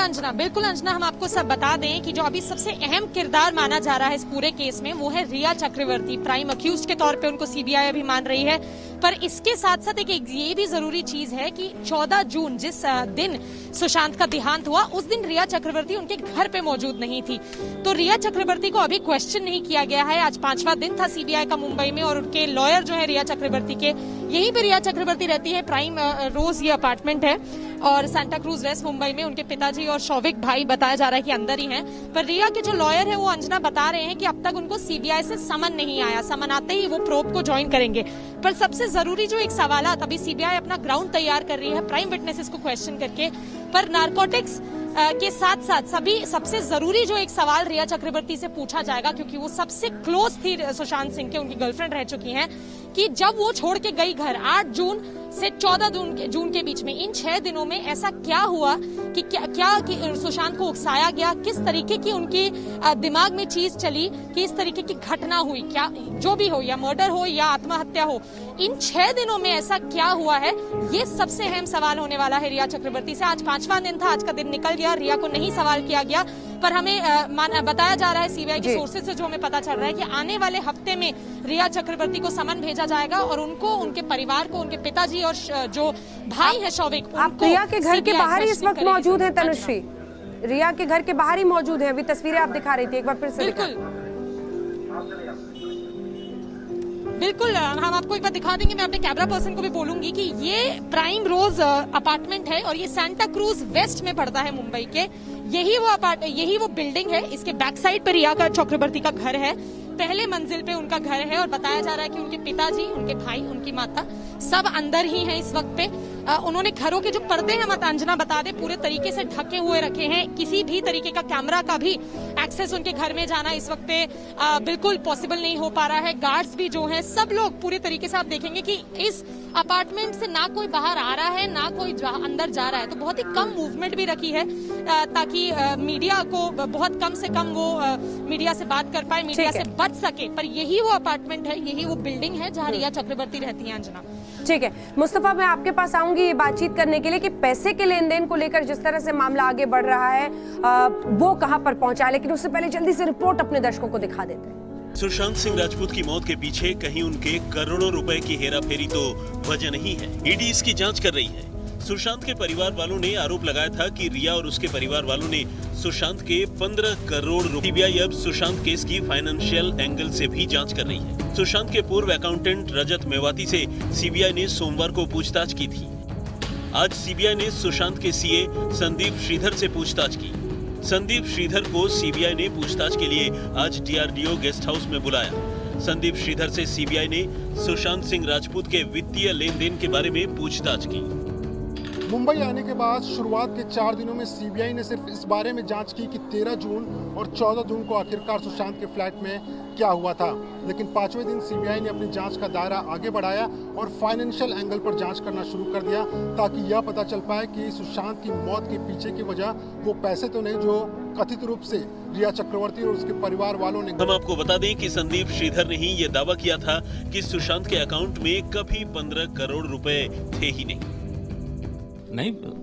अंजना, हम आपको सब बता दें कि जो अभी सबसे अहम किरदार माना जा रहा है इस पूरे केस में वो है रिया चक्रवर्ती। प्राइम अक्यूज्ड के तौर पे उनको सीबीआई अभी मान रही है। पर इसके साथ साथ एक ये भी जरूरी चीज है कि 14 जून जिस दिन सुशांत का देहांत हुआ उस दिन रिया चक्रवर्ती उनके घर पे मौजूद नहीं थी। तो रिया चक्रवर्ती को अभी क्वेश्चन नहीं किया गया है। आज 5वां दिन था सीबीआई का मुंबई में और उनके लॉयर जो है रिया चक्रवर्ती के, यहीं पे रिया चक्रवर्ती रहती है। प्राइम रोज ये अपार्टमेंट है और सांता क्रूज वेस्ट मुंबई में। उनके पिताजी और शौविक भाई बताया जा रहा है कि अंदर ही हैं। पर रिया के जो लॉयर है वो अंजना बता रहे हैं कि अब तक उनको सीबीआई से समन नहीं आया। समन आते ही वो प्रोब को ज्वाइन करेंगे। पर सबसे जरूरी जो एक सवालात, अभी सीबीआई अपना ग्राउंड तैयार कर रही है प्राइम विटनेसेस को क्वेश्चन करके। पर नारकोटिक्स के साथ साथ सबसे जरूरी जो एक सवाल रिया चक्रवर्ती से पूछा जाएगा, क्योंकि वो सबसे क्लोज थी सुशांत सिंह के, उनकी गर्लफ्रेंड रह चुकी हैं, कि जब वो छोड़ के गई घर 8 जून से 14 जून के बीच में, इन 6 दिनों में ऐसा क्या हुआ कि क्या सुशांत को उकसाया गया, किस तरीके की उनकी दिमाग में चीज चली कि इस तरीके की घटना हुई, क्या जो भी हो, या मर्डर हो या आत्महत्या हो, इन 6 दिनों में ऐसा क्या हुआ है, ये सबसे अहम सवाल होने वाला है रिया चक्रवर्ती से। आज 5वां दिन था, आज का दिन निकल गया, रिया को नहीं सवाल किया गया। पर हमें बताया जा रहा है सीबीआई के सोर्सेज से, जो हमें पता चल रहा है कि आने वाले हफ्ते में रिया चक्रवर्ती को समन भेजा जाएगा और उनको, उनके परिवार को, उनके पिताजी और जो भाई है शौविक, आप रिया के घर के बाहर ही इस वक्त मौजूद हैं तनुश्री। रिया के घर के बाहर ही मौजूद है, अभी तस्वीरें आप दिखा रही थी, एक बार फिर से बिल्कुल हम आपको एक बार दिखा देंगे। मैं अपने कैमरा पर्सन को भी बोलूंगी कि ये प्राइम रोज अपार्टमेंट है और ये सांता क्रूज वेस्ट में पड़ता है मुंबई के। यही वो बिल्डिंग है। इसके बैक साइड पर रिया चक्रवर्ती का घर है, पहले मंजिल पे उनका घर है। और बताया जा रहा है कि उनके पिताजी, उनके भाई, उनकी माता सब अंदर ही हैं इस वक्त पे। उन्होंने घरों के जो पर्दे हैं, मत अंजना बता दे, पूरे तरीके से ढके हुए रखे हैं। किसी भी तरीके का कैमरा का भी एक्सेस उनके घर में जाना इस वक्त पे बिल्कुल पॉसिबल नहीं हो पा रहा है। गार्ड्स भी जो हैं, सब लोग पूरे तरीके से आप देखेंगे कि इस अपार्टमेंट से ना कोई बाहर आ रहा है ना कोई अंदर जा रहा है। तो बहुत ही कम मूवमेंट भी रखी है ताकि मीडिया को बहुत कम से कम वो मीडिया से बात कर पाए, मीडिया से बच सके। पर यही वो अपार्टमेंट है, यही वो बिल्डिंग है जहाँ रिया चक्रवर्ती रहती है। अंजना, ठीक है मुस्तफा, मैं आपके पास आऊंगी ये बातचीत करने के लिए कि पैसे के लेन देन को लेकर जिस तरह से मामला आगे बढ़ रहा है वो कहां पर पहुंचा है। लेकिन उससे पहले जल्दी से रिपोर्ट अपने दर्शकों को दिखा देते हैं। सुशांत सिंह राजपूत की मौत के पीछे कहीं उनके करोड़ों रुपए की हेराफेरी तो वजह नहीं है। ईडी इसकी जांच कर रही है। सुशांत के परिवार वालों ने आरोप लगाया था कि रिया और उसके परिवार वालों ने सुशांत के 15 करोड़ रुपए। सीबीआई अब सुशांत केस की फाइनेंशियल एंगल से भी जांच कर रही है। सुशांत के पूर्व अकाउंटेंट रजत मेवाती से सीबीआई ने सोमवार को पूछताछ की थी। आज सीबीआई ने सुशांत के सीए संदीप श्रीधर से पूछताछ की। संदीप श्रीधर को सीबीआई ने पूछताछ के लिए आज डीआरडीओ गेस्ट हाउस में बुलाया। संदीप श्रीधर से सीबीआई ने सुशांत सिंह राजपूत के वित्तीय लेन देन के बारे में पूछताछ की। मुंबई आने के बाद शुरुआत के 4 दिनों में सीबीआई ने सिर्फ इस बारे में जांच की कि 13 जून और 14 जून को आखिरकार सुशांत के फ्लैट में क्या हुआ था। लेकिन 5वें दिन सीबीआई ने अपनी जांच का दायरा आगे बढ़ाया और फाइनेंशियल एंगल पर जांच करना शुरू कर दिया, ताकि यह पता चल पाए कि सुशांत की मौत के पीछे की वजह वो पैसे तो नहीं जो कथित रूप से रिया चक्रवर्ती और उसके परिवार वालों ने। हम आपको बता दें कि संदीप श्रीधर ने ही ये दावा किया था कि सुशांत के अकाउंट में कभी 15 करोड़ रुपए थे ही नहीं।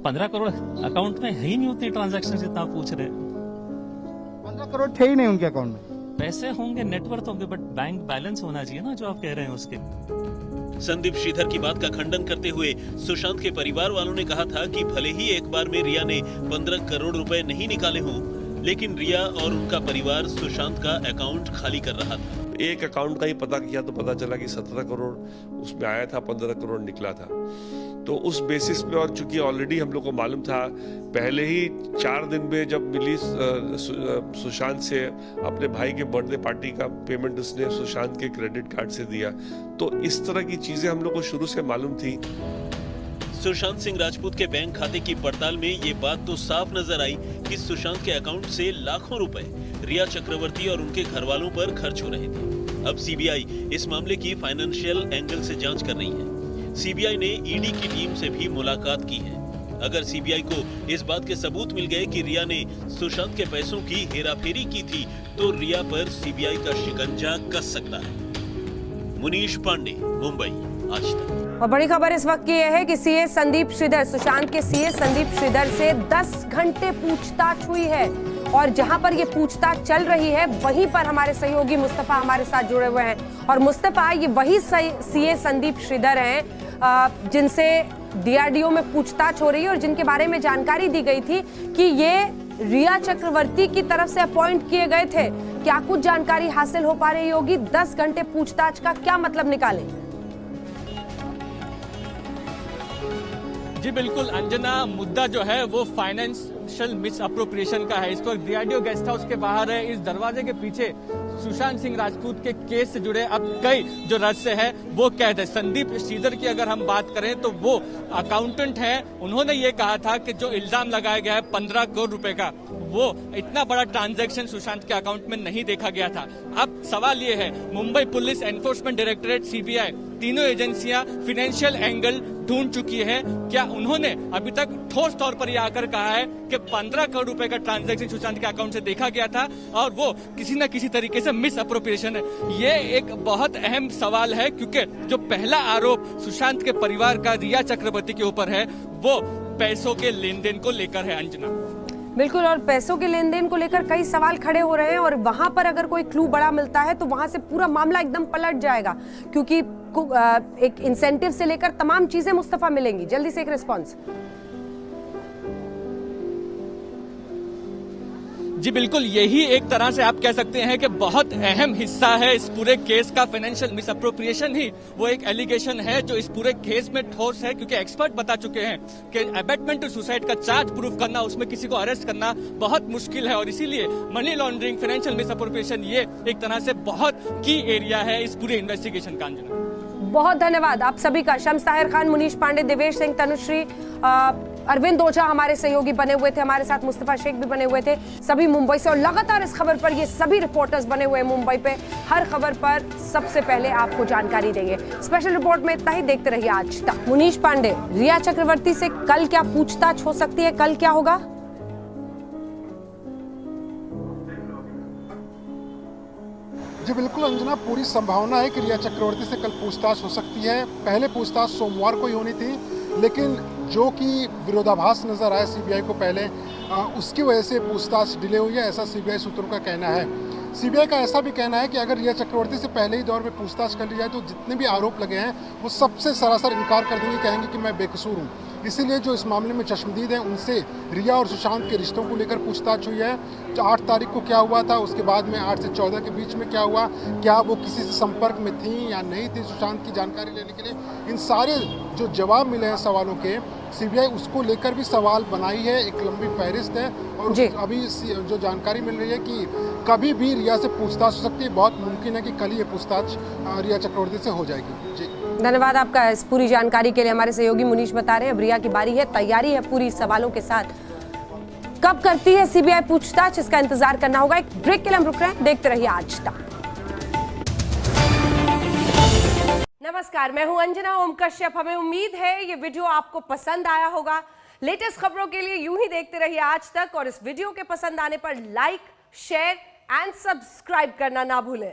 15 करोड़ अकाउंट में है ही नहीं, उतने ट्रांजैक्शन जितना आप पूछ रहे हैं। 15 करोड़ थे ही नहीं उनके अकाउंट में। पैसे होंगे, नेटवर्थ होंगे, बट बैंक बैलेंस होना चाहिए ना जो आप कह रहे हैं उसके। संदीप श्रीधर की बात का खंडन करते हुए सुशांत के परिवार वालों ने कहा था कि भले ही एक बार में रिया ने 15 करोड़ रुपए नहीं निकाले हों, लेकिन रिया और उनका परिवार सुशांत का अकाउंट खाली कर रहा था। एक अकाउंट का ही पता किया तो पता चला कि 17 करोड़ उसमें आया था, 15 करोड़ निकला था। तो उस बेसिस पे, और चूंकि ऑलरेडी हम लोग को मालूम था पहले ही 4 दिन में जब मिली सुशांत से अपने भाई के बर्थडे पार्टी का पेमेंट उसने सुशांत के क्रेडिट कार्ड से दिया, तो इस तरह की चीजें हम लोग को शुरू से मालूम थी। सुशांत सिंह राजपूत के बैंक खाते की पड़ताल में ये बात तो साफ नजर आई कि सुशांत के अकाउंट से लाखों रुपए रिया चक्रवर्ती और उनके घर वालों पर खर्च हो रहे थे। अब सीबीआई इस मामले की फाइनेंशियल एंगल से जांच कर रही है। सीबीआई ने ईडी की टीम से भी मुलाकात की है। अगर सीबीआई को इस बात के सबूत मिल गए कि रिया ने सुशांत के पैसों की हेराफेरी की थी, तो रिया पर सीबीआई का शिकंजा कस सकता है। मुनीश पांडे, मुंबई, आज तक। और बड़ी खबर इस वक्त की यह है कि सीए संदीप श्रीधर, सुशांत के सीए संदीप श्रीधर से 10 घंटे पूछताछ हुई है। और जहां पर ये पूछताछ चल रही है वहीं पर हमारे सहयोगी मुस्तफा हमारे साथ जुड़े हुए हैं। और मुस्तफा, ये वही सीए संदीप श्रीधर हैं जिनसे डीआरडीओ में पूछताछ हो रही है और जिनके बारे में जानकारी दी गई थी कि ये रिया चक्रवर्ती की तरफ से अपॉइंट किए गए थे। क्या कुछ जानकारी हासिल हो पा रही होगी? 10 घंटे पूछताछ का क्या मतलब निकालें? जी बिल्कुल अंजना, मुद्दा जो है वो फाइनेंशियल मिस अप्रोप्रिएशन का है। इस वक्त डीआरडीओ गेस्ट हाउस के बाहर है। इस दरवाजे के पीछे सुशांत सिंह राजपूत के केस से जुड़े अब कई जो रहस्य है वो कैद है। संदीप श्रीधर की अगर हम बात करें तो वो अकाउंटेंट है। उन्होंने ये कहा था कि जो इल्जाम लगाया गया है 15 करोड़ रुपए का, वो इतना बड़ा ट्रांजैक्शन सुशांत के अकाउंट में नहीं देखा गया था। अब सवाल ये है, Mumbai police, enforcement directorate, CBI, तीनों एजेंसियां फाइनेंशियल एंगल ढूंढ चुकी है। क्या उन्होंने अभी तक ठोस तौर पर यह आकर कहा है कि 15 करोड़ रुपए का ट्रांजैक्शन सुशांत के अकाउंट से देखा गया था और वो किसी न किसी तरीके से मिस अप्रोप्रिएशन है? ये एक बहुत अहम सवाल है, क्योंकि जो पहला आरोप सुशांत के परिवार का रिया चक्रवर्ती के ऊपर है वो पैसों के लेन देन को लेकर है। अंजना, बिल्कुल, और पैसों के लेन देन को लेकर कई सवाल खड़े हो रहे हैं और वहां पर अगर कोई क्लू बड़ा मिलता है तो वहां से पूरा मामला एकदम पलट जाएगा, क्योंकि एक इंसेंटिव से लेकर तमाम चीजें मुस्तफा मिलेंगी। जल्दी से एक रिस्पॉन्स। जी बिल्कुल, यही एक तरह से आप कह सकते हैं कि बहुत अहम हिस्सा है इस पूरे केस का। फाइनेंशियल मिस अप्रोप्रिएशन ही वो एक एलिगेशन है जो इस पूरे केस में ठोस है, क्योंकि एक्सपर्ट बता चुके हैं कि अबेटमेंट टू सुसाइड का चार्ज प्रूफ करना, उसमें किसी को अरेस्ट करना बहुत मुश्किल है और इसीलिए money laundering, financial miss appropriation ये एक तरह से बहुत की एरिया है इस पूरे इन्वेस्टिगेशन का। अंजना, बहुत धन्यवाद आप सभी का। शम्स ताहिर खान, मुनीश पांडे, देवेश सिंह, तनुश्री, अरविंद ओझा हमारे सहयोगी बने हुए थे, हमारे साथ मुस्तफा शेख भी बने हुए थे, सभी मुंबई से। और लगातार इस खबर पर ये सभी रिपोर्टर्स बने हुए हैं मुंबई पे, हर खबर पर सबसे पहले आपको जानकारी देंगे। स्पेशल रिपोर्ट में इतना ही, देखते रहिए आज तक। मुनीश पांडे, रिया चक्रवर्ती से कल क्या पूछताछ हो सकती है? कल क्या होगा? जी बिल्कुल अंजना, पूरी संभावना है कि रिया चक्रवर्ती से कल पूछताछ हो सकती है। पहले पूछताछ सोमवार को ही होनी थी, लेकिन जो कि विरोधाभास नजर आया सीबीआई को पहले, उसकी वजह से पूछताछ डिले हुई है, ऐसा सीबीआई सूत्रों का कहना है। सीबीआई का ऐसा भी कहना है कि अगर रिया चक्रवर्ती से पहले ही दौर में पूछताछ कर ली जाए तो जितने भी आरोप लगे हैं वो सबसे सरासर इनकार कर देंगे, कहेंगे कि मैं बेकसूर हूँ। इसीलिए जो इस मामले में चश्मदीद हैं उनसे रिया और सुशांत के रिश्तों को लेकर पूछताछ हुई है। 8 तारीख को क्या हुआ था, उसके बाद में 8 से 14 के बीच में क्या हुआ, क्या वो किसी से संपर्क में थी या नहीं थी सुशांत की जानकारी लेने के लिए, इन सारे जो जवाब मिले हैं सवालों के, सीबीआई उसको लेकर भी सवाल बनाई है। एक लंबी फहरिस्त है और अभी जो जानकारी मिल रही है कि कभी भी रिया से पूछताछ हो सकती है। बहुत मुमकिन है कि कल ही ये पूछताछ रिया चक्रवर्ती से हो जाएगी। जी धन्यवाद आपका इस पूरी जानकारी के लिए। हमारे सहयोगी मुनीश बता रहे हैं अब रिया की बारी है, तैयारी है पूरी सवालों के साथ। कब करती है सीबीआई पूछताछ, इसका इंतजार करना होगा। एक ब्रेक के लिए हम रुक रहे हैं, देखते रहिए आज तक। नमस्कार, मैं हूं अंजना ओम कश्यप। हमें उम्मीद है ये वीडियो आपको पसंद आया होगा। लेटेस्ट खबरों के लिए यूं ही देखते रहिए आज तक और इस वीडियो के पसंद आने पर लाइक, शेयर एंड सब्सक्राइब करना ना भूलें।